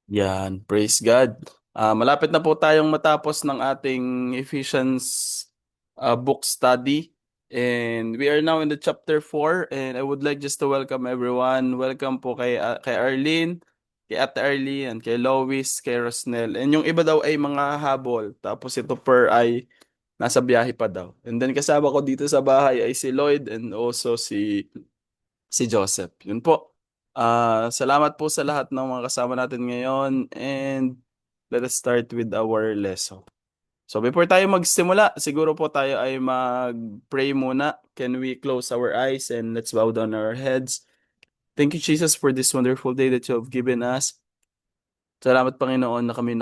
Yan, praise God. Malapit na po tayong matapos ng ating Ephesians book study. And we are now in the chapter 4 and I would like just to welcome everyone. Welcome po kay Arlene, kay Ate Arlene, and kay Lois, kay Rosnel. And yung iba daw ay mga habol. Tapos ito per ay nasa biyahe pa daw. And then kasama ko dito sa bahay ay si Lloyd and also si Joseph. Yun po. Salamat po sa lahat ng mga kasama natin ngayon and let us start with our lesson. So before tayo magsimula, siguro po tayo ay mag-pray muna. Can we close our eyes and let's bow down our heads. Thank you, Jesus, for this wonderful day that you have given us. Salamat, Panginoon, na kami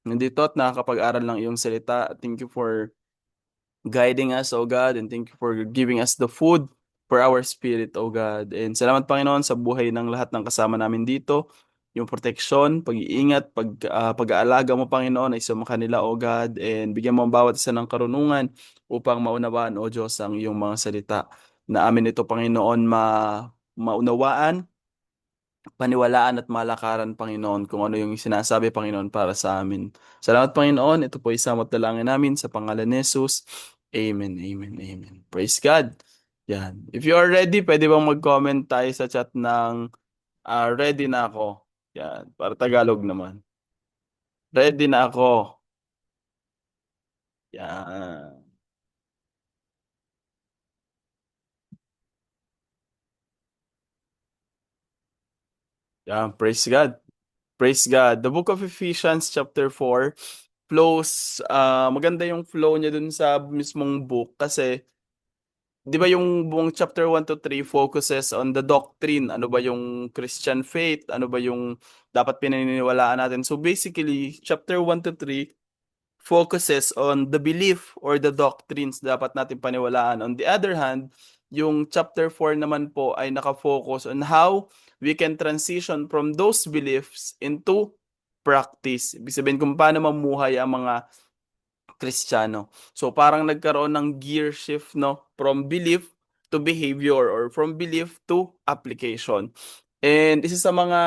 nandito at nakakapag-aral ng iyong salita. Thank you for guiding us, O God, and thank you for giving us the food for our spirit, O God. And salamat, Panginoon, sa buhay ng lahat ng kasama namin dito. Yung proteksyon, pag-iingat, pag-aalaga mo, Panginoon, ay suma kanila, O God, and bigyan mo ang bawat isa ng karunungan upang maunawaan, O Diyos, ang iyong mga salita. Na amin ito, Panginoon, maunawaan, paniwalaan at malakaran, Panginoon, kung ano yung sinasabi, Panginoon, para sa amin. Salamat, Panginoon. Ito po isang dalangin namin sa pangalan ni Jesus. Amen, amen, amen. Praise God. Yan. If you are ready, pwede bang mag-comment tayo sa chat ng ready na ako. Yan. Para Tagalog naman. Ready na ako. Yan. Yan. Praise God. Praise God. The book of Ephesians chapter 4 flows, maganda yung flow niya dun sa mismong book kasi 'di ba yung buong chapter 1 to 3 focuses on the doctrine, ano ba yung Christian faith, ano ba yung dapat pinaniniwalaan natin. So basically, chapter 1 to 3 focuses on the belief or the doctrines dapat natin paniwalaan. On the other hand, yung chapter 4 naman po ay nakafocus on how we can transition from those beliefs into practice. Ibig sabihin kung paano mamuhay ang mga Kristiyano. So parang nagkaroon ng gear shift, no, from belief to behavior or from belief to application. And isa sa mga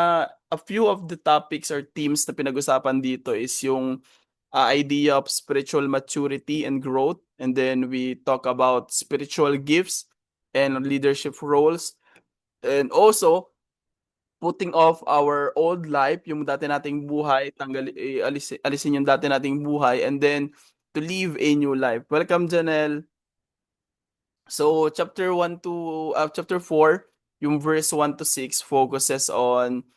a few of the topics or themes na pinag-usapan dito is yung idea of spiritual maturity and growth, and then we talk about spiritual gifts and leadership roles, and also putting off our old life, yung dati nating buhay, alisin yung dati nating buhay, and then to live a new life. Welcome, Janelle. So, chapter 4, yung verse 1 to 6 focuses on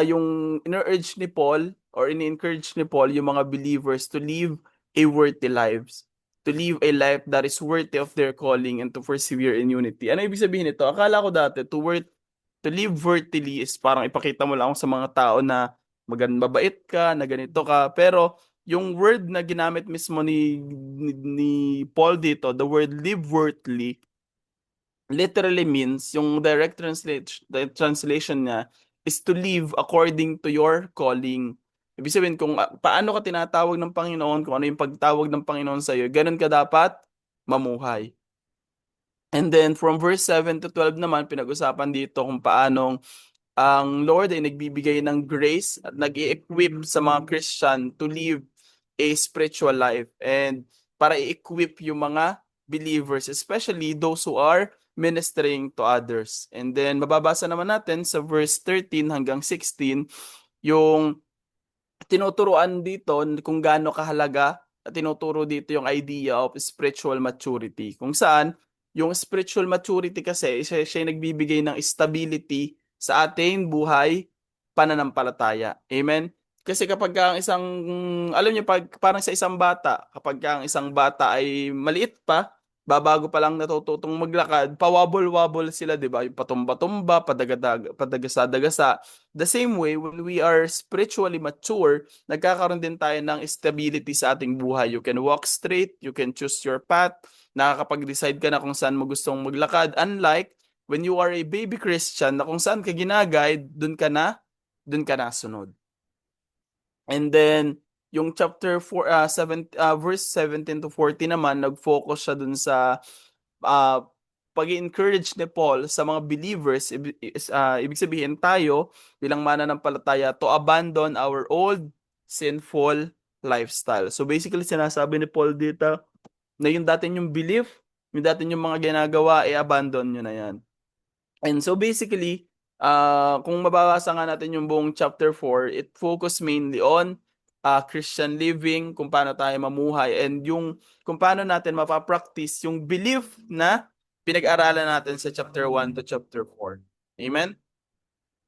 yung ina-urge ni Paul or ini-encourage ni Paul yung mga believers to live a worthy lives. To live a life that is worthy of their calling and to persevere in unity. Ano ibig sabihin nito? Akala ko dati, to live worthily is parang ipakita mo lang sa mga tao na mabait ka, na ganito ka. Pero yung word na ginamit mismo ni Paul dito, the word live worthily, literally means, yung direct translation niya is to live according to your calling. Ibig sabihin kung paano ka tinatawag ng Panginoon, kung ano yung pagtawag ng Panginoon sa iyo, ganun ka dapat mamuhay. And then from verse 7 to 12 naman, pinag-usapan dito kung paanong ang Lord ay nagbibigay ng grace at nag-i-equip sa mga Christian to live a spiritual life and para i-equip yung mga believers, especially those who are ministering to others. And then mababasa naman natin sa verse 13 hanggang 16 yung tinuturuan dito kung gaano kahalaga at tinuturo dito yung idea of spiritual maturity. Kung saan, yung spiritual maturity kasi, siya yung nagbibigay ng stability sa ating buhay pananampalataya. Amen? Kasi kapag ka ang isang, alam niyo, parang sa isang bata, kapag ka ang isang bata ay maliit pa, babago pa lang natututong maglakad, pawabol-wabol sila, di ba? Yung patumba-tumba, padagasa-dagasa. The same way, when we are spiritually mature, nagkakaroon din tayo ng stability sa ating buhay. You can walk straight, you can choose your path, nakakapag-decide ka na kung saan mo gustong maglakad. Unlike when you are a baby Christian na kung saan ka ginaguide, dun ka na sunod. And then, yung chapter 4, verse 17 to 40 naman, nag-focus siya dun sa uh, pag-encourage ni Paul sa mga believers, ibig sabihin tayo bilang mananampalataya to abandon our old sinful lifestyle. So basically sinasabi ni Paul dito na yung dati yung belief, yung dati yung mga ginagawa, abandon nyo na yan. And so basically, kung mababasa nga natin yung buong chapter 4, it focus mainly on Christian living, kung paano tayo mamuhay, and yung kung paano natin mapapractice yung belief na pinag-aralan natin sa chapter 1 to chapter 4. Amen?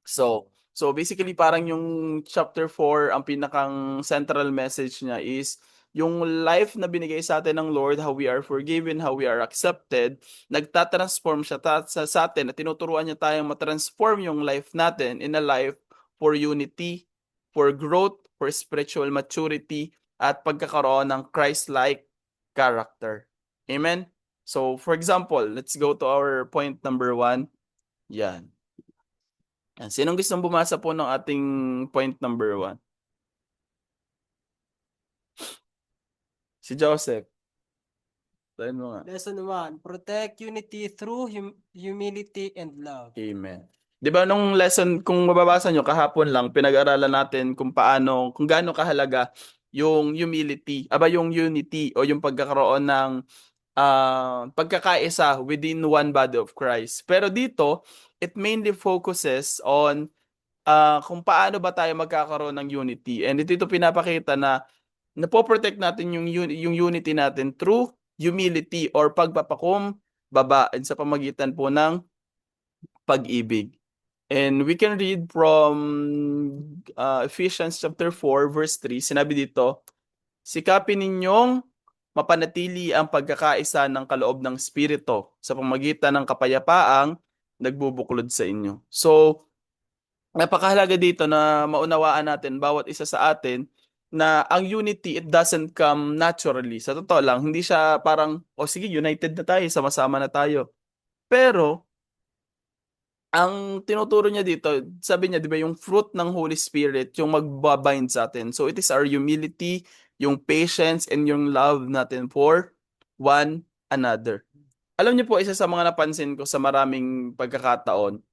So basically parang yung chapter 4, ang pinakang central message niya is yung life na binigay sa atin ng Lord, how we are forgiven, how we are accepted, nagtatransform siya sa atin at tinuturuan niya tayong matransform yung life natin in a life for unity, for growth, for spiritual maturity, at pagkakaroon ng Christ-like character. Amen? So, for example, let's go to our point number 1. Yan. Sinong gustong bumasa po ng ating point number 1? Si Joseph. Tayo mo nga. Lesson 1, protect unity through humility and love. Amen. Di ba nung lesson, kung mababasa nyo kahapon lang, pinag-aralan natin kung paano, kung gaano kahalaga yung humility, yung unity o yung pagkakaroon ng pagkakaisa within one body of Christ. Pero dito, it mainly focuses on kung paano ba tayo magkakaroon ng unity. And ito pinapakita na napoprotect natin yung unity natin through humility or pagpapakumbaba sa pamagitan po ng pag-ibig. And we can read from Ephesians chapter 4 verse 3. Sinabi dito, sikapin ninyong mapanatili ang pagkakaisa ng kaloob ng Espiritu sa pamagitan ng kapayapaang nagbubuklod sa inyo. So, napakahalaga dito na maunawaan natin bawat isa sa atin na ang unity, it doesn't come naturally. Sa totoo lang, hindi siya parang, sige, united na tayo, sama-sama na tayo. Pero, ang tinuturo niya dito, sabi niya, di ba, yung fruit ng Holy Spirit, yung magbabind sa atin. So, it is our humility, yung patience, and yung love natin for one another. Alam niyo po, isa sa mga napansin ko sa maraming pagkakataon,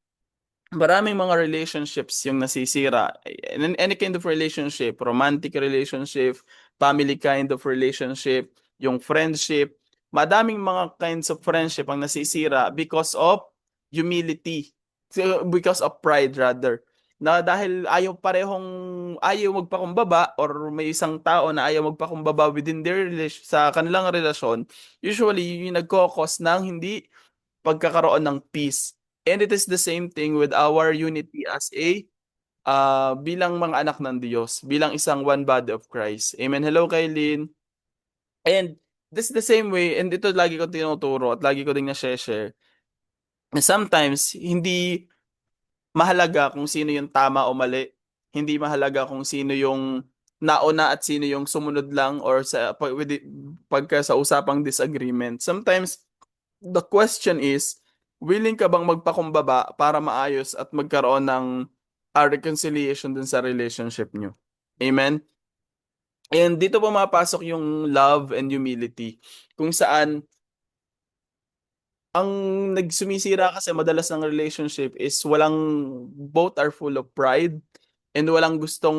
maraming mga relationships yung nasisira. In any kind of relationship, romantic relationship, family kind of relationship, yung friendship, madaming mga kinds of friendship ang nasisira because of humility. Because of pride rather. Na dahil ayaw magpakumbaba or may isang tao na ayaw magpakumbaba within their sa kanilang relasyon, usually yung nagkokos ng hindi pagkakaroon ng peace. And it is the same thing with our unity as bilang mga anak ng Diyos, bilang isang one body of Christ. Amen. Hello, Kailin. And this is the same way, and ito lagi ko tinuturo at lagi ko din na-share. Sometimes, hindi mahalaga kung sino yung tama o mali. Hindi mahalaga kung sino yung nauna at sino yung sumunod lang or pagka sa usapang disagreement. Sometimes, the question is, willing ka bang magpakumbaba para maayos at magkaroon ng reconciliation dun sa relationship nyo? Amen? And dito pumapasok yung love and humility. Kung saan, ang nagsumisira kasi madalas ng relationship is both are full of pride and walang gustong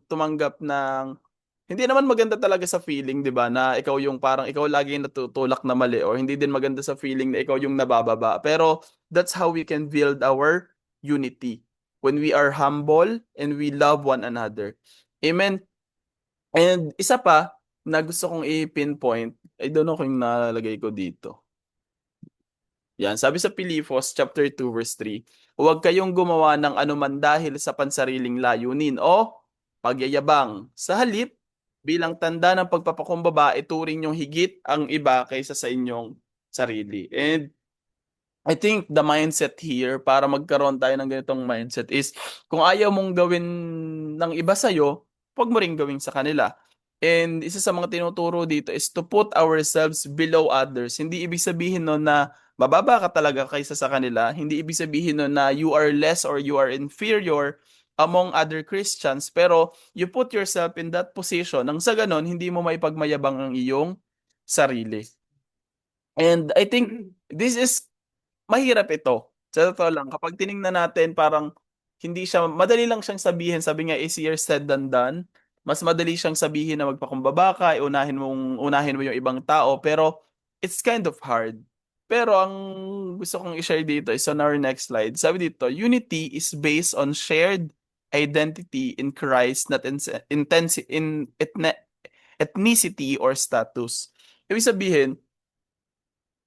tumanggap ng hindi naman maganda talaga sa feeling, 'di ba, na ikaw yung parang ikaw lagi yung natutulak na mali or hindi din maganda sa feeling na ikaw yung nabababa. Pero that's how we can build our unity when we are humble and we love one another. Amen. And isa pa na gusto kong i-pinpoint, I don't know kung nalagay ko dito. Yan, sabi sa Pilipos chapter 2 verse 3, huwag kayong gumawa ng anuman dahil sa pansariling layunin o pagyayabang. Sa halip, bilang tanda ng pagpapakumbaba, ituring yung higit ang iba kaysa sa inyong sarili. And I think the mindset here, para magkaroon tayo ng ganitong mindset is, kung ayaw mong gawin ng iba sa'yo, huwag mo rin gawin sa kanila. And isa sa mga tinuturo dito is to put ourselves below others. Hindi ibig sabihin no na mababa ka talaga kaysa sa kanila. Hindi ibig sabihin no na you are less or you are inferior among other Christians. Pero you put yourself in that position. Nang sa ganon, hindi mo maipagmayabang ang iyong sarili. And I think This is mahirap ito. Sa totoo lang, kapag tiningnan natin, parang hindi siya, madali lang siyang sabihin. Sabi nga, easier said than done. Mas madali siyang sabihin na magpakumbaba ka, unahin mo yung ibang tao, pero it's kind of hard. Pero ang gusto kong i-share dito is on our next slide. Sabi dito, unity is based on shared identity in Christ, not ethnicity or status. Ibig sabihin,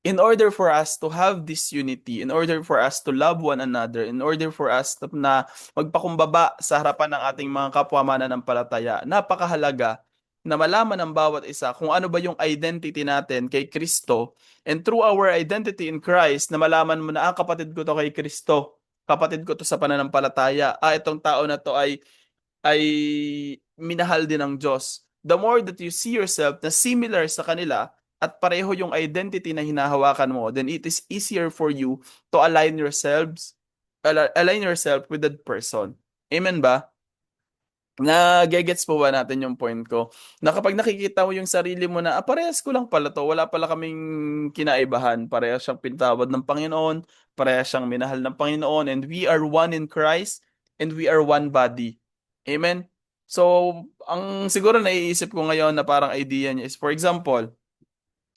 in order for us to have this unity, in order for us to love one another, in order for us na magpakumbaba sa harapan ng ating mga kapwa mananampalataya, napakahalaga na malaman ng bawat isa kung ano ba yung identity natin kay Kristo. And through our identity in Christ, na malaman mo na, kapatid ko to kay Kristo, kapatid ko to sa pananampalataya, itong tao na to ay minahal din ng Diyos. The more that you see yourself na similar sa kanila at pareho yung identity na hinahawakan mo, then it is easier for you to align yourself with that person. Amen ba? Nagegets po ba natin yung point ko? Na kapag nakikita mo yung sarili mo na, parehas ko lang pala to, wala pala kaming kinaibahan, parehas siyang pinatawad ng Panginoon, parehas siyang minahal ng Panginoon, and we are one in Christ, and we are one body. Amen? So, ang siguro naiisip ko ngayon na parang idea niya is, for example,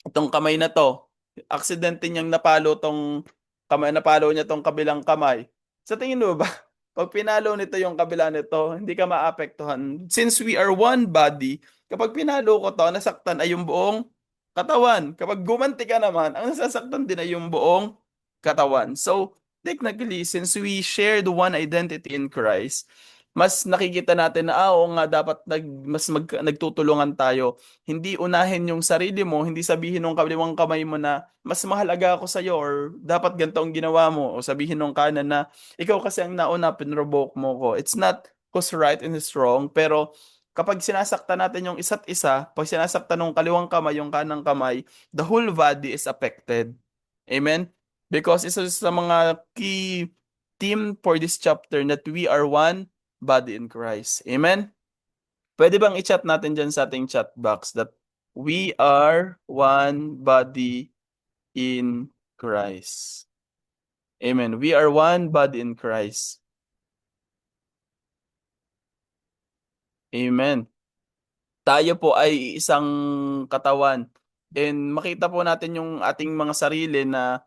itong kamay na to, aksidente niyang napalo niya tong kabilang kamay. Sa tingin mo ba, pag pinalo nito yung kabila nito, hindi ka maapektuhan. Since we are one body, kapag pinalo ko to, nasaktan ay yung buong katawan. Kapag gumanti ka naman, ang nasasaktan din ay yung buong katawan. So, technically, since we share the one identity in Christ, mas nakikita natin na, oo nga, dapat nagtutulungan tayo. Hindi unahin yung sarili mo, hindi sabihin ng kaliwang kamay mo na, mas mahalaga ako sa'yo, or dapat ganito ang ginawa mo, o sabihin ng kanan na, ikaw kasi ang nauna, pinrovoke mo ko. It's not who's right and who's wrong, pero kapag sinasaktan natin yung isa't isa, pag sinasaktan ng kaliwang kamay, yung kanang kamay, the whole body is affected. Amen? Because isa sa mga key theme for this chapter that we are one body in Christ. Amen? Pwede bang i-chat natin dyan sa ating chat box that we are one body in Christ. Amen. We are one body in Christ. Amen. Tayo po ay isang katawan. And makita po natin yung ating mga sarili na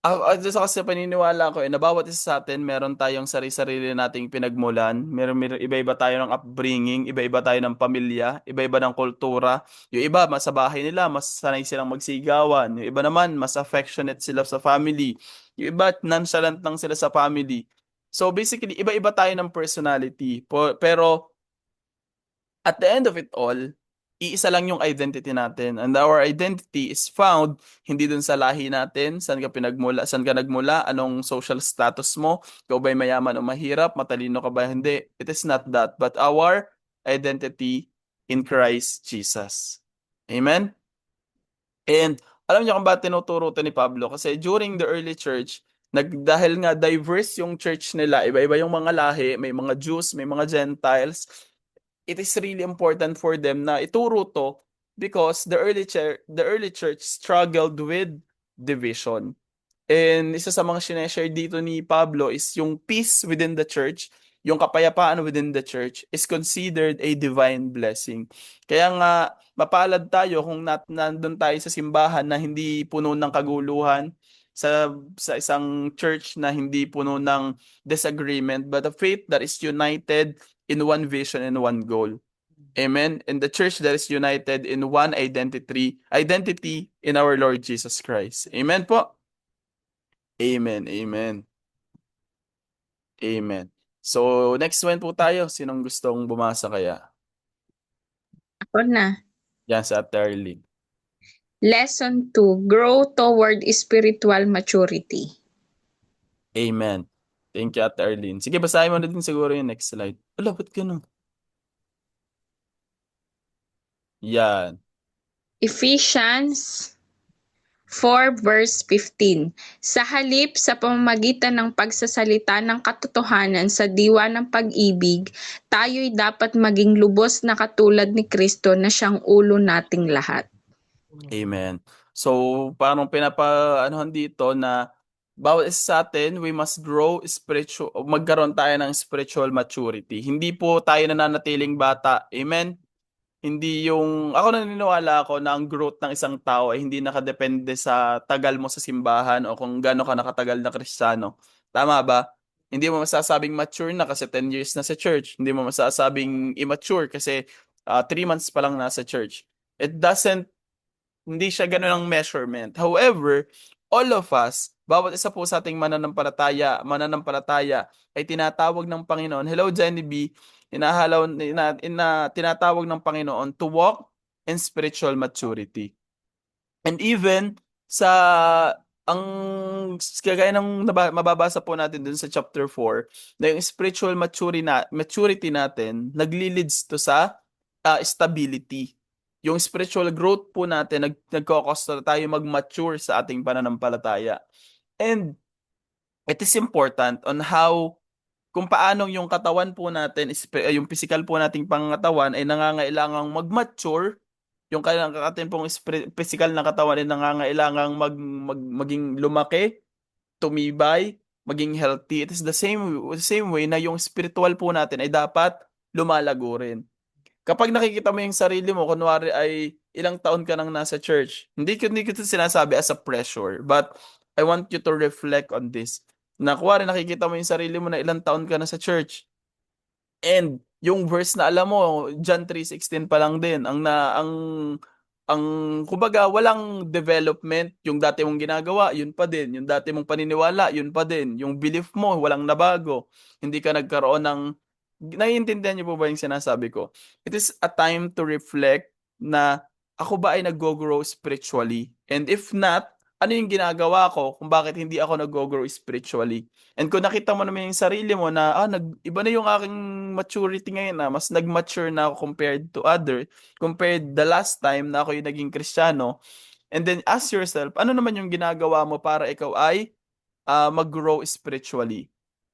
kasi paniniwala ko na bawat isa sa atin meron tayong sarili-sarili nating pinagmulan. Meron iba-iba tayo ng upbringing, iba-iba tayo ng pamilya, iba-iba ng kultura. Yung iba, mas sa bahay nila, mas sanay silang magsigawan. Yung iba naman, mas affectionate sila sa family. Yung iba, nonchalant lang sila sa family. So basically, iba-iba tayo ng personality. Pero at the end of it all, iisa lang yung identity natin. And our identity is found hindi dun sa lahi natin, saan ka nagmula, anong social status mo, ikaw ba'y mayaman o mahirap, matalino ka ba, hindi. It is not that, but our identity in Christ Jesus. Amen? And alam niyo kung ba tinuturo to ni Pablo? Kasi during the early church, dahil nga diverse yung church nila, iba-iba yung mga lahi, may mga Jews, may mga Gentiles, it is really important for them na ituro to because the early church struggled with division. And isa sa mga sineshare dito ni Pablo is yung peace within the church, yung kapayapaan within the church is considered a divine blessing. Kaya nga, mapalad tayo kung nandun tayo sa simbahan na hindi puno ng kaguluhan, sa isang church na hindi puno ng disagreement, but a faith that is united in one vision and one goal. Amen. And the church that is united in one identity in our Lord Jesus Christ. Amen po. Amen. Amen. Amen. So, next one po tayo. Sinong gustong bumasa kaya? Ako na. Yan sa Terling. Lesson 2, grow toward spiritual maturity. Amen. Thank you, Ate Arlene. Sige, basahin mo na din siguro yung next slide. Ala, ba't ganun? Yan. Ephesians 4 verse 15. Sa halip sa pamamagitan ng pagsasalita ng katotohanan sa diwa ng pag-ibig, tayo'y dapat maging lubos na katulad ni Kristo na siyang ulo nating lahat. Amen. So, parang anuhan dito na bawat isa sa atin, we must grow magkaroon tayo ng spiritual maturity. Hindi po tayo nananatiling bata. Amen? Hindi ako naniniwala ako na ang growth ng isang tao ay hindi nakadepende sa tagal mo sa simbahan o kung gaano ka nakatagal na Kristiyano. Tama ba? Hindi mo masasabing mature na kasi 10 years na sa church. Hindi mo masasabing immature kasi 3 months pa lang nasa church. Hindi siya ganun ang measurement. However, all of us, bawat isa po sa ating mananampalataya ay tinatawag ng Panginoon. Hello, Jenny B. Tinatawag ng Panginoon to walk in spiritual maturity. And even sa ang kagaya ng mababasa po natin dun sa chapter 4 na yung spiritual maturity natin naglilids to sa stability. Yung spiritual growth po natin nagkakos na tayo mag-mature sa ating pananampalataya. And it is important on kung paano yung katawan po natin, yung physical po nating pangatawan ay nangangailangang mag-mature, yung ating pong physical na katawan ay nangangailangang maging lumaki, tumibay, maging healthy. It is the same way na yung spiritual po natin ay dapat lumalago rin. Kapag nakikita mo yung sarili mo, kunwari ay ilang taon ka nang nasa church, hindi ko ito sinasabi as a pressure, but I want you to reflect on this. Na kunwari nakikita mo yung sarili mo na ilang taon ka na sa church, and yung verse na alam mo, John 3:16 pa lang din, ang kumbaga walang development, yung dati mong ginagawa, yun pa din, yung dati mong paniniwala, yun pa din, yung belief mo, walang nabago, hindi ka nagkaroon ng, naiintindihan niyo po ba yung sinasabi ko? It is a time to reflect na ako ba ay nag-grow spiritually? And if not, ano yung ginagawa ko kung bakit hindi ako nag-grow spiritually? And kung nakita mo naman yung sarili mo na iba na yung aking maturity ngayon na mas nag-mature na ako compared the last time na ako yung naging Kristiyano, and then ask yourself, ano naman yung ginagawa mo para ikaw ay mag-grow spiritually?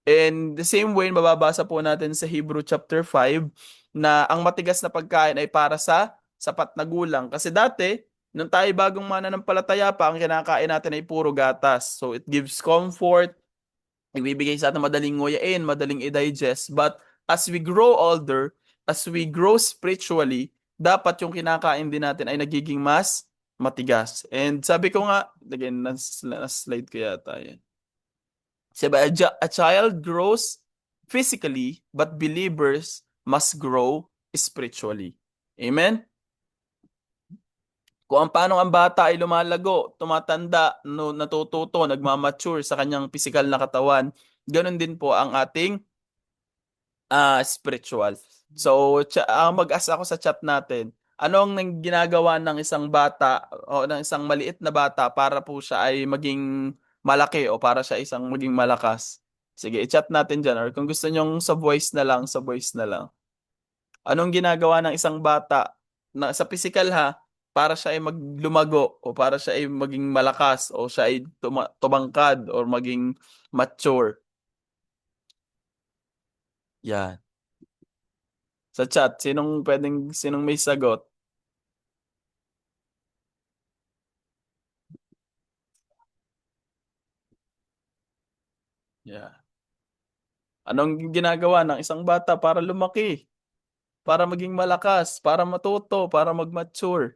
And the same way, mababasa po natin sa Hebrew chapter 5 na ang matigas na pagkain ay para sa sapat na gulang. Kasi dati, nung tayo bagong mananampalataya pa, ang kinakain natin ay puro gatas. So it gives comfort, ibibigay sa atin madaling nguyain, madaling i-digest. But as we grow older, as we grow spiritually, dapat yung kinakain din natin ay nagiging mas matigas. And sabi ko nga, again, slide ko yata yan. Sabi, a child grows physically, but believers must grow spiritually. Amen? Kung paano ang bata ay lumalago, tumatanda, natututo, nagmamature sa kanyang physical na katawan, ganun din po ang ating spiritual. So, mag-ask ako sa chat natin, anong ginagawa ng isang bata o ng isang maliit na bata para po siya ay maging malaki o para siya isang maging malakas? Sige, i-chat natin dyan. Or kung gusto nyong sa voice na lang, sa voice na lang. Anong ginagawa ng isang bata na sa physical para siya ay maglumago o para siya ay maging malakas o siya ay tumangkad o maging mature? Yan. Sa chat, sinong may sagot? Yeah. Anong ginagawa ng isang bata para lumaki? Para maging malakas, para matuto, para mag-mature?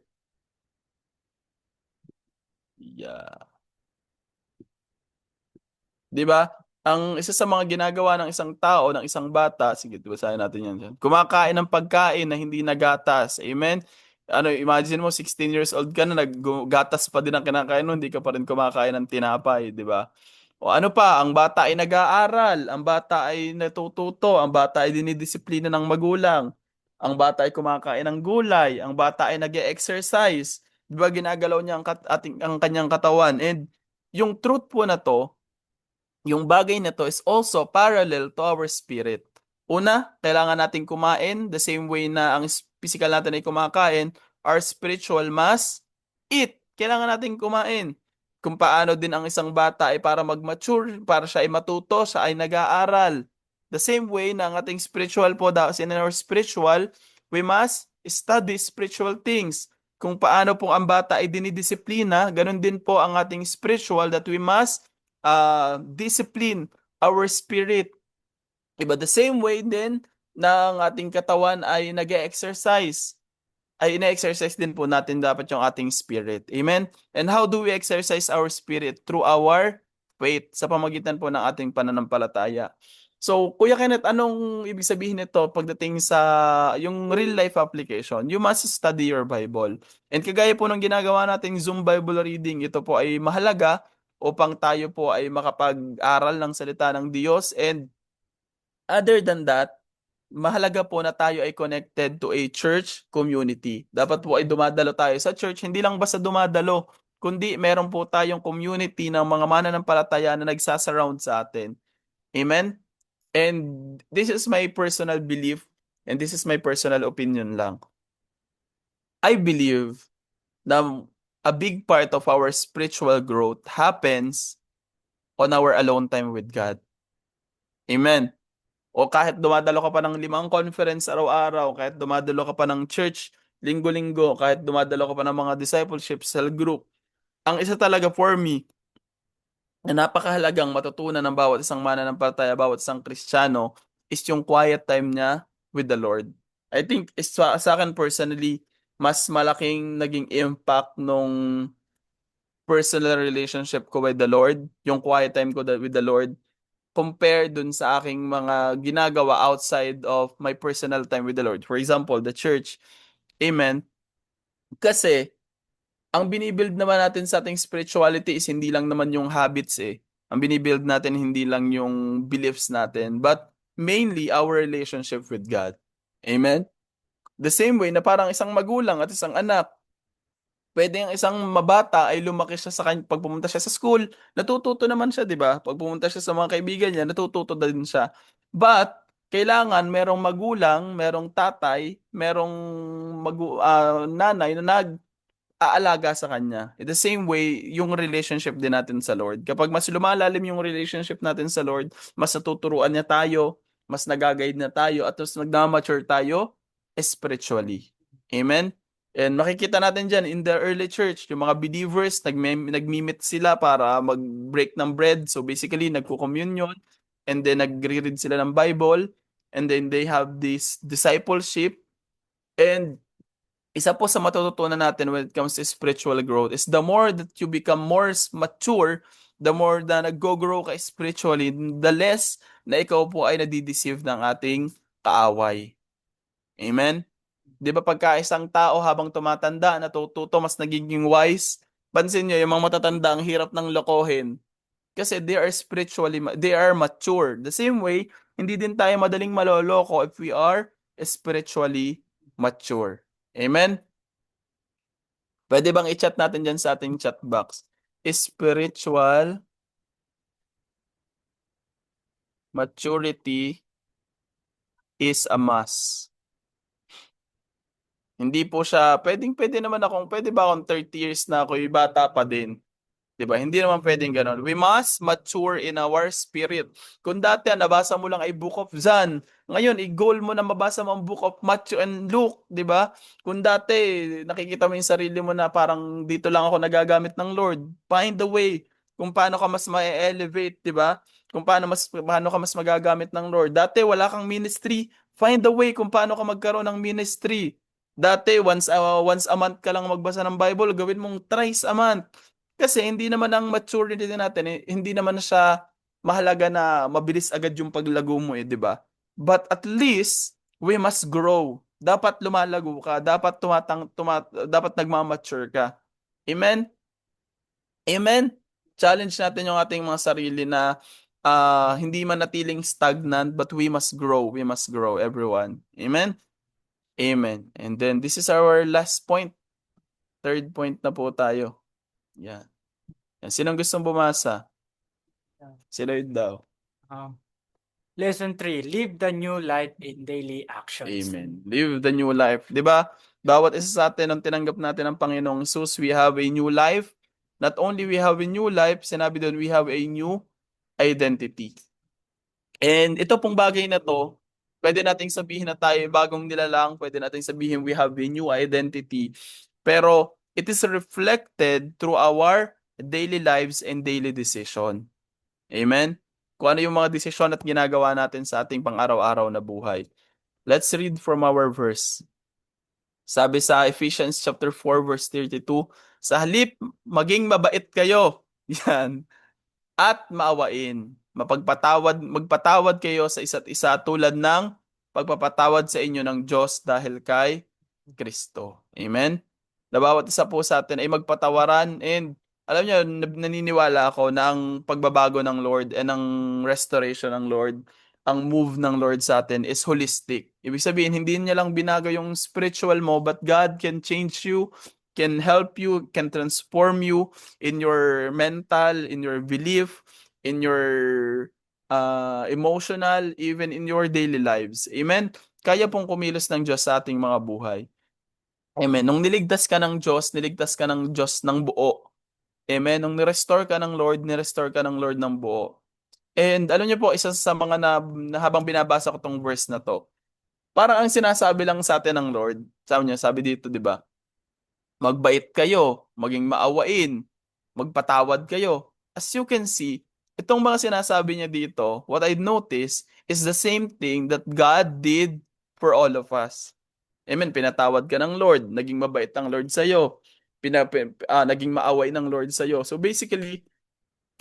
Yeah. 'Di ba? Ang isa sa mga ginagawa ng isang tao, ng isang bata, sige, basahin natin yan dyan. Kumakain ng pagkain na hindi nagatas. Amen? Imagine mo, 16 years old ka na, naggatas pa din ang kinakain mo, hindi ka pa rin kumakain ng tinapay, di ba? O ano pa, ang bata ay nag-aaral, ang bata ay natututo, ang bata ay dinidisiplina ng magulang, ang bata ay kumakain ng gulay, ang bata ay nag-exercise, di ba ginagalaw niya ang kanyang katawan? And yung truth po na to, yung bagay na to is also parallel to our spirit. Una, kailangan natin kumain the same way na ang physical natin ay kumakain, our spiritual must eat. Kailangan natin kumain. Kung paano din ang isang bata ay para mag-mature, para siya ay matuto, siya ay nag-aaral. The same way na ang ating spiritual po, in our spiritual, we must study spiritual things. kung paano po ang bata ay dinidisiplina, ganun din po ang ating spiritual that we must discipline our spirit. Diba? The same way din na ang ating katawan ay nag-exercise, ay ina-exercise din po natin dapat yung ating spirit. Amen? And how do we exercise our spirit? Through our faith, sa pamagitan po ng ating pananampalataya. So, Kuya Kenneth, anong ibig sabihin nito pagdating sa yung real life application? You must study your Bible. And kagaya po ng ginagawa nating Zoom Bible reading, ito po ay mahalaga upang tayo po ay makapag-aral ng salita ng Diyos. And other than that, mahalaga po na tayo ay connected to a church community. Dapat po ay dumadalo tayo sa church, hindi lang basta dumadalo, kundi meron po tayong community ng mga mananampalataya na nagsasurround sa atin. Amen? And this is my personal belief and this is my personal opinion lang. I believe na a big part of our spiritual growth happens on our alone time with God. Amen? O kahit dumadalo ka pa ng 5 conference araw-araw, kahit dumadalo ka pa ng church linggo-linggo, kahit dumadalo ka pa ng mga discipleship cell group, ang isa talaga for me na napakahalagang matutunan ng bawat isang mananampalataya, bawat isang Kristiyano is yung quiet time niya with the Lord. I think sa akin personally, mas malaking naging impact nung personal relationship ko with the Lord, yung quiet time ko with the Lord, compare dun sa aking mga ginagawa outside of my personal time with the Lord. For example, the church. Amen. Kasi, ang binibuild naman natin sa ating spirituality is hindi lang naman yung habits eh. Ang binibuild natin hindi lang yung beliefs natin, but mainly our relationship with God. Amen? The same way na parang isang magulang at isang anak, pwede ang isang mabata ay lumaki siya sa pag pumunta siya sa school, natututo naman siya, di ba? Pag pumunta siya sa mga kaibigan niya, natututo din siya. But, kailangan merong magulang, merong tatay, merong nanay na nag-aalaga sa kanya. In the same way, yung relationship din natin sa Lord. Kapag mas lumalalim yung relationship natin sa Lord, mas natuturuan niya tayo, mas nag-guide na tayo, at mas nag-mature tayo spiritually. Amen? And makikita natin dyan in the early church, yung mga believers, nagmi-meet sila para mag-break ng bread. So basically, nagko-communion, and then nagre-read sila ng Bible, and then they have this discipleship. And isa po sa matututunan natin when it comes to spiritual growth is the more that you become more mature, the more na nag-grow ka spiritually, the less na ikaw po ay nadideceive ng ating kaaway. Amen? Di ba pagka isang tao habang tumatanda, natututo, mas nagiging wise, pansin nyo, yung mga matatanda, ang hirap ng lokohin. Kasi they are spiritually, they are mature. The same way, hindi din tayo madaling maloloko if we are spiritually mature. Amen? Pwede bang i-chat natin dyan sa ating chat box? Spiritual maturity is a must. Hindi po siya, pwede naman pwede ba akong 30 years na ako, yung bata pa din. Diba? Hindi naman pwedeng ganon. We must mature in our spirit. Kung dati nabasa mo lang ay Book of John, ngayon i-goal mo na mabasa mo ang Book of Matthew and Luke, diba? Kung dati nakikita mo yung sarili mo na parang dito lang ako nagagamit ng Lord, find the way kung paano ka mas ma-elevate, diba? Kung paano ka mas magagamit ng Lord. Dati wala kang ministry, find the way kung paano ka magkaroon ng ministry. Dati once a month ka lang magbasa ng Bible, gawin mong thrice a month. Kasi hindi naman ang maturity natin, hindi naman siya mahalaga na mabilis agad yung paglago mo di ba? But at least we must grow. Dapat lumalago ka, dapat dapat nagmamature ka. Amen? Amen? Challenge natin yung ating mga sarili na hindi man natiling stagnant, but we must grow. We must grow, everyone. Amen? Amen. And then this is our last point. Third point na po tayo. Yan. Sinong gustong bumasa? Sino yun daw? Lesson 3, live the new life in daily actions. Amen. Live the new life. Diba? Bawat isa sa atin, nung tinanggap natin ang Panginoong Jesus, we have a new life. Not only we have a new life, sinabi doon, we have a new identity. And ito pong bagay na to, pwede nating sabihin na tayo bagong nilalang, pwede nating sabihin we have a new identity. Pero it is reflected through our daily lives and daily decision. Amen? Kung ano yung mga desisyon at ginagawa natin sa ating pang-araw-araw na buhay. Let's read from our verse. Sabi sa Ephesians chapter 4 verse 32, sa halip maging mabait kayo. Yan. At maawain. Magpatawad kayo sa isa't isa tulad ng pagpapatawad sa inyo ng Diyos dahil kay Kristo. Amen? Na bawat isa po sa atin ay magpatawaran, and alam niyo, naniniwala ako na ang pagbabago ng Lord and ang restoration ng Lord, ang move ng Lord sa atin is holistic. Ibig sabihin, hindi niya lang binago yung spiritual mo, but God can change you, can help you, can transform you in your mental, in your belief, in your emotional, even in your daily lives. Amen? Kaya pong kumilos ng Diyos sa ating mga buhay. Amen. Nung niligtas ka ng Diyos, niligtas ka ng Diyos ng buo. Amen. Nung nirestore ka ng Lord, nirestore ka ng Lord ng buo. And alam niyo po, isa sa mga na habang binabasa ko tong verse na to, parang ang sinasabi lang sa atin ng Lord, sabi dito, di ba? Magbait kayo, maging maawain, magpatawad kayo. As you can see, itong mga sinasabi niya dito, what I notice is the same thing that God did for all of us. Amen. Pinatawad ka ng Lord, naging mabait ang Lord sa iyo. Naging maaway ng Lord sa iyo. So basically,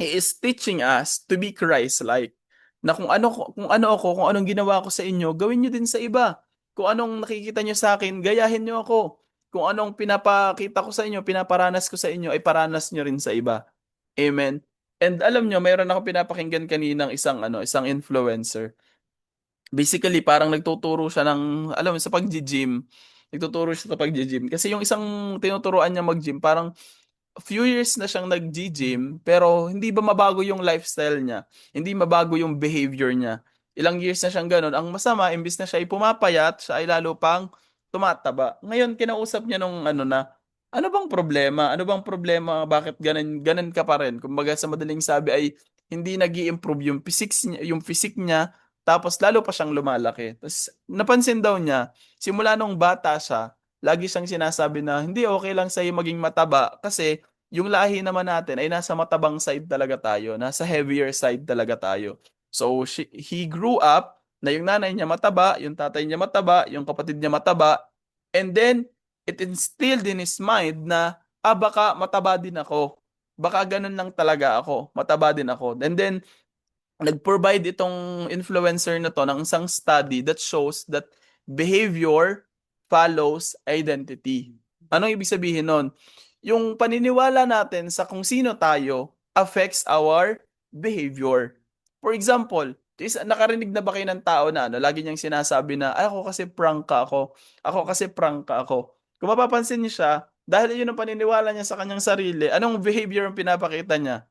He is teaching us to be Christ-like. Na kung anong ginawa ko sa inyo, gawin niyo din sa iba. Kung anong nakikita niyo sa akin, gayahin niyo ako. Kung anong pinapakita ko sa inyo, pinaparanas ko sa inyo, ay paranas niyo rin sa iba. Amen. And alam niyo, mayroon ako pinapakinggan kaninang isang influencer. Basically, parang nagtuturo siya ng, alam mo, sa pag-gym. Nagtuturo siya sa pag-gym. Kasi yung isang tinuturuan niya mag-gym, parang few years na siyang nag-gym, pero hindi ba mabago yung lifestyle niya? Hindi mabago yung behavior niya. Ilang years na siyang ganun. Ang masama, imbis na siya ay pumapayat, siya ay lalo pang tumataba. Ngayon, kinausap niya nung ano bang problema? Ano bang problema? Bakit ganun ka pa rin? Kumbaga sa madaling sabi ay hindi nag-i-improve yung physique niya, tapos lalo pa siyang lumalaki. Tapos napansin daw niya, simula nung bata siya, lagi siyang sinasabi na hindi, okay lang sa'yo maging mataba kasi yung lahi naman natin ay nasa matabang side talaga tayo, nasa heavier side talaga tayo. So he grew up na yung nanay niya mataba, yung tatay niya mataba, yung kapatid niya mataba, and then it instilled in his mind na baka mataba din ako. Baka ganun lang talaga ako, mataba din ako. And then nag-provide itong influencer na to ng isang study that shows that behavior follows identity. Anong ibig sabihin nun? Yung paniniwala natin sa kung sino tayo affects our behavior. For example, nakarinig na ba kayo ng tao na lagi niyang sinasabi na, ay, ako kasi prank ka ako. Ako kasi prank ka ako. Kung mapapansin niyo siya, dahil yun ang paniniwala niya sa kanyang sarili, anong behavior ang pinapakita niya?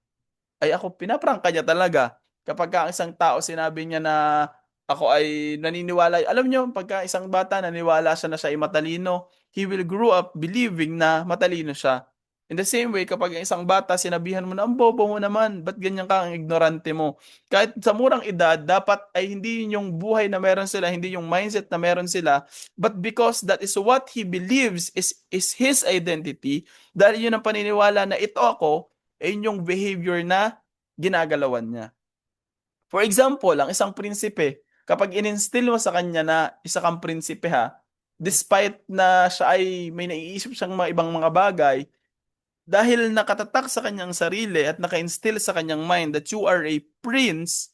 Ay, ako, pinaprank ka niya talaga. Kapag ang isang tao sinabi niya na ako ay naniniwala, alam niyo, pagka isang bata naniniwala siya na siya ay matalino, he will grow up believing na matalino siya. In the same way, kapag ang isang bata sinabihan mo na, ang bobo mo naman, ba't ganyan ka, ang ignorante mo? Kahit sa murang edad, dapat ay hindi yun yung buhay na meron sila, hindi yung mindset na meron sila, but because that is what he believes is his identity, dahil yun ang paniniwala na ito ako, ay yun yung behavior na ginagalawan niya. For example, ang isang prinsipe, kapag in-instill mo sa kanya na isa kang prinsipe despite na siya ay may naiisip siyang mga ibang mga bagay, dahil nakatatak sa kanyang sarili at naka-instill sa kanyang mind that you are a prince,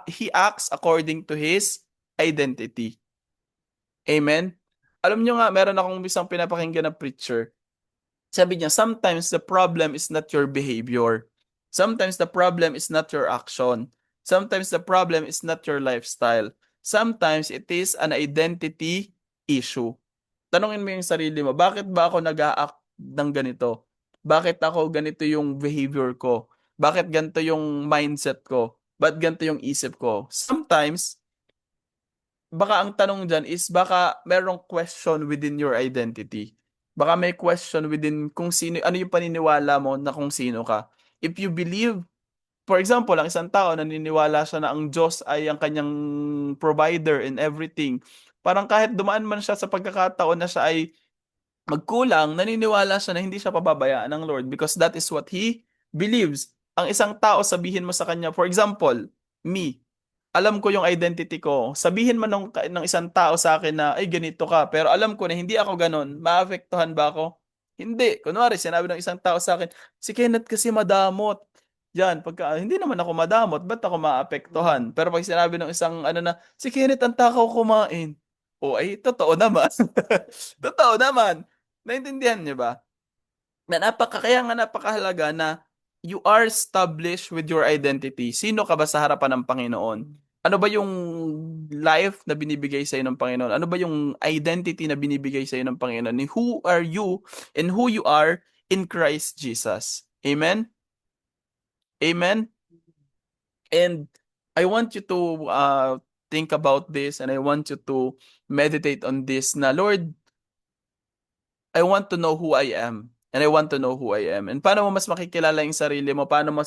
he acts according to his identity. Amen? Alam nyo nga, meron akong isang pinapakinggan na preacher. Sabi niya, sometimes the problem is not your behavior. Sometimes the problem is not your action. Sometimes the problem is not your lifestyle. Sometimes it is an identity issue. Tanungin mo yung sarili mo, bakit ba ako nag-a-act ng ganito? Bakit ako ganito yung behavior ko? Bakit ganito yung mindset ko? Bakit ganito yung isip ko? Sometimes, baka ang tanong dyan is baka merong question within your identity. Baka may question within kung sino, ano yung paniniwala mo na kung sino ka. If you believe, for example, ang isang tao naniniwala siya na ang Diyos ay ang kanyang provider in everything. Parang kahit dumaan man siya sa pagkakataon na siya ay magkulang, naniniwala siya na hindi siya pababayaan ng Lord because that is what he believes. Ang isang tao, sabihin mo sa kanya, for example, me, alam ko yung identity ko. Sabihin man ng isang tao sa akin na, ay, ganito ka, pero alam ko na hindi ako ganon, maapektuhan ba ako? Hindi. Kunwari, sinabi ng isang tao sa akin, si Kenneth kasi madamot. Yan, pagka, hindi naman ako madamot, ba't ako maapektuhan? Pero pag sinabi ng isang, ano na, si Kenneth ang takaw kumain. O, ay, totoo naman. Totoo naman. Naintindihan niyo ba? Kaya nga napakahalaga na you are established with your identity. Sino ka ba sa harapan ng Panginoon? Ano ba yung life na binibigay sa ng Panginoon? Ano ba yung identity na binibigay sa ng Panginoon? Who are you and who you are in Christ Jesus? Amen? Amen? And I want you to think about this and I want you to meditate on this na, Lord, I want to know who I am. And I want to know who I am. And paano mo mas makikilala yung sarili mo? Paano mo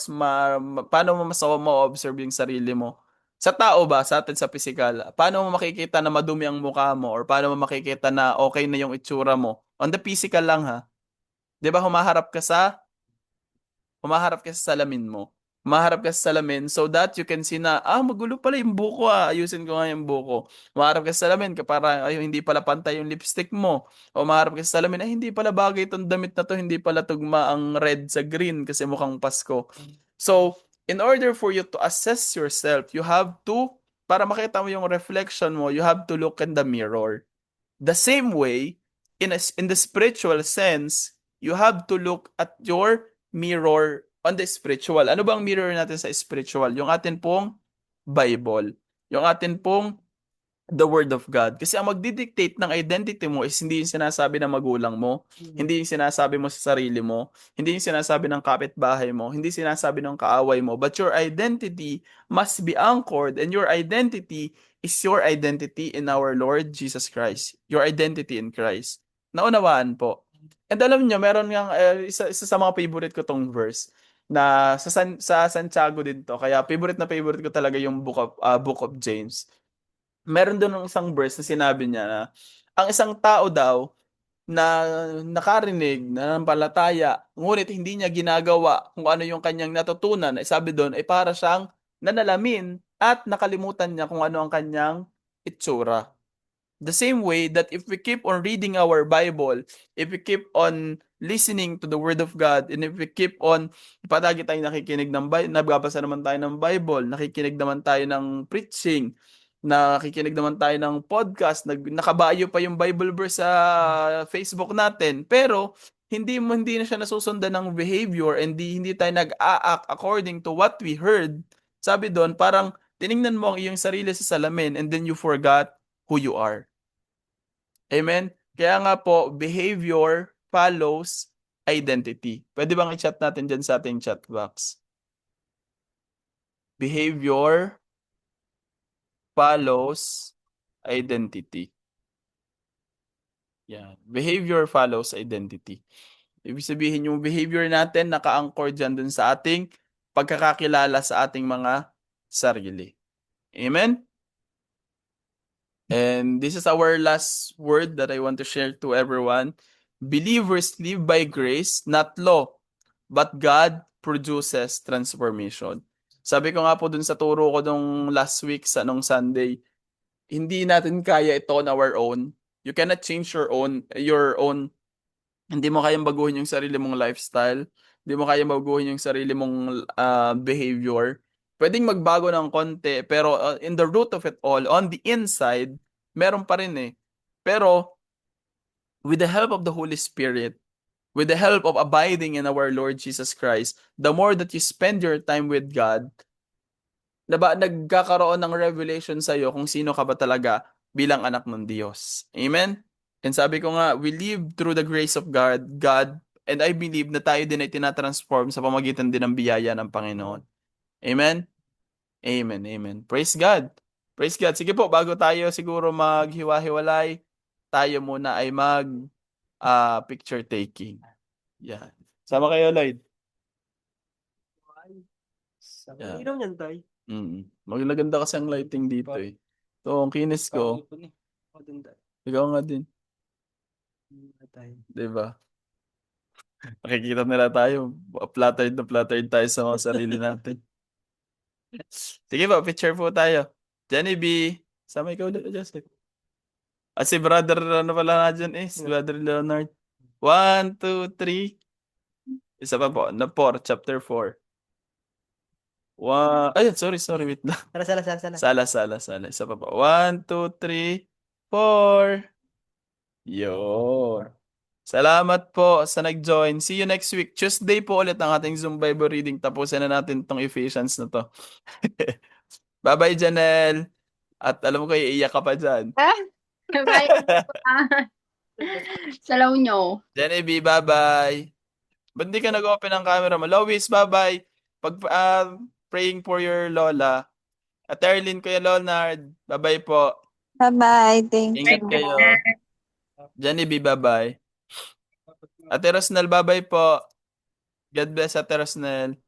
mas ma-observe yung sarili mo? Sa tao ba? Sa atin sa physical? Paano mo makikita na madumi ang mukha mo? Or paano mo makikita na okay na yung itsura mo? On the physical lang ha. 'Di ba humaharap ka sa salamin mo. Humaharap ka sa salamin so that you can see na, magulo pala yung buko ayusin ko nga yung buko. Humaharap ka sa salamin para, ay, hindi pala pantay yung lipstick mo. O humaharap ka sa salamin, ay, hindi pala bagay itong damit na to, hindi pala tugma ang red sa green kasi mukhang Pasko. So, in order for you to assess yourself, para makita mo yung reflection mo, you have to look in the mirror. The same way, in the spiritual sense, you have to look at your mirror on the spiritual. Ano bang mirror natin sa spiritual? Yung atin pong Bible. Yung atin pong the Word of God. Kasi ang magdidictate ng identity mo is hindi yung sinasabi ng magulang mo, hindi yung sinasabi mo sa sarili mo, hindi yung sinasabi ng kapitbahay mo, hindi sinasabi ng kaaway mo, but your identity must be anchored and your identity is your identity in our Lord Jesus Christ. Your identity in Christ. Naunawaan po. And alam niyo, meron nga isa sa mga favorite ko tong verse na sa Santiago din to. Kaya favorite ko talaga yung Book of James. Meron doon ng isang verse na sinabi niya na ang isang tao daw na nakarinig, nananampalataya, ngunit hindi niya ginagawa kung ano yung kanyang natutunan, sabi doon ay para siyang nanalamin at nakalimutan niya kung ano ang kanyang itsura. The same way that if we keep on reading our Bible, if we keep on listening to the Word of God, and if we keep on, palagi tayong nakikinig ng Bible, nagbabasa naman tayo ng Bible, nakikinig naman tayo ng preaching, nakikinig naman tayo ng podcast, nakabayo pa yung Bible verse sa Facebook natin, pero hindi na siya nasusundan ng behavior and hindi tayo nag-a-act according to what we heard. Sabi doon, parang tiningnan mo ang iyong sarili sa salamin and then you forgot who you are. Amen? Kaya nga po, behavior follows identity. Pwede bang i-chat natin dyan sa ating chat box? Behavior follows identity. Yan. Behavior follows identity. Ibig sabihin yung behavior natin naka-anchor dyan dun sa ating pagkakakilala sa ating mga sarili. Amen? And this is our last word that I want to share to everyone. Believers live by grace, not law, but God produces transformation. Sabi ko nga po dun sa turo ko nung last week nung Sunday, hindi natin kaya ito on our own. You cannot change your own. Hindi mo kayang baguhin yung sarili mong lifestyle. Hindi mo kayang baguhin yung sarili mong behavior. Pwedeng magbago ng konti, pero in the root of it all, on the inside, meron pa rin eh. Pero, with the help of the Holy Spirit, with the help of abiding in our Lord Jesus Christ, the more that you spend your time with God, nagkakaroon ng revelation sa'yo kung sino ka ba talaga bilang anak ng Diyos. Amen? And sabi ko nga, we live through the grace of God, and I believe na tayo din ay tinatransform sa pamagitan din ng biyaya ng Panginoon. Amen? Amen, amen. Praise God. Praise God. Sige po, bago tayo siguro maghiwa-hiwalay, tayo muna ay picture taking. Yan. Sama kayo, Lloyd. Ang ilaw niyan, tay. Maganda kasi ang lighting dito eh. Ito, ang kinis ko. Ikaw nga din. Di ba? Makikita nila tayo. Flattered tayo sa mga sarili natin. Sige po, picture po tayo. Jenny B. Sama ikaw ulit, Joseph. Si brother, ano pala na dyan si brother Leonard. 1, 2, 3. Isa pa po, na 4, chapter 4. Ayun, sorry, wait lang. Sala. Isa pa po. 1, 2, 3, 4. Yun. Salamat po sa nag-join. See you next week. Tuesday po ulit ang ating Zoom Bible reading. Tapusin na natin tong Ephesians na to. Bye-bye, Janelle. At alam ko, iiyak ka pa dyan. Bye. Salaw nyo. Jenny B, bye-bye. Ba't di ka nag-open ng camera mo? Lois, bye-bye. Praying for your lola. At Erlyn, Kuya Leonard, bye-bye po. Bye-bye. Thank Ingat you. kayo. Jenny B, bye-bye. Ate Rosnel, bye-bye po. God bless, Ate Rosnel.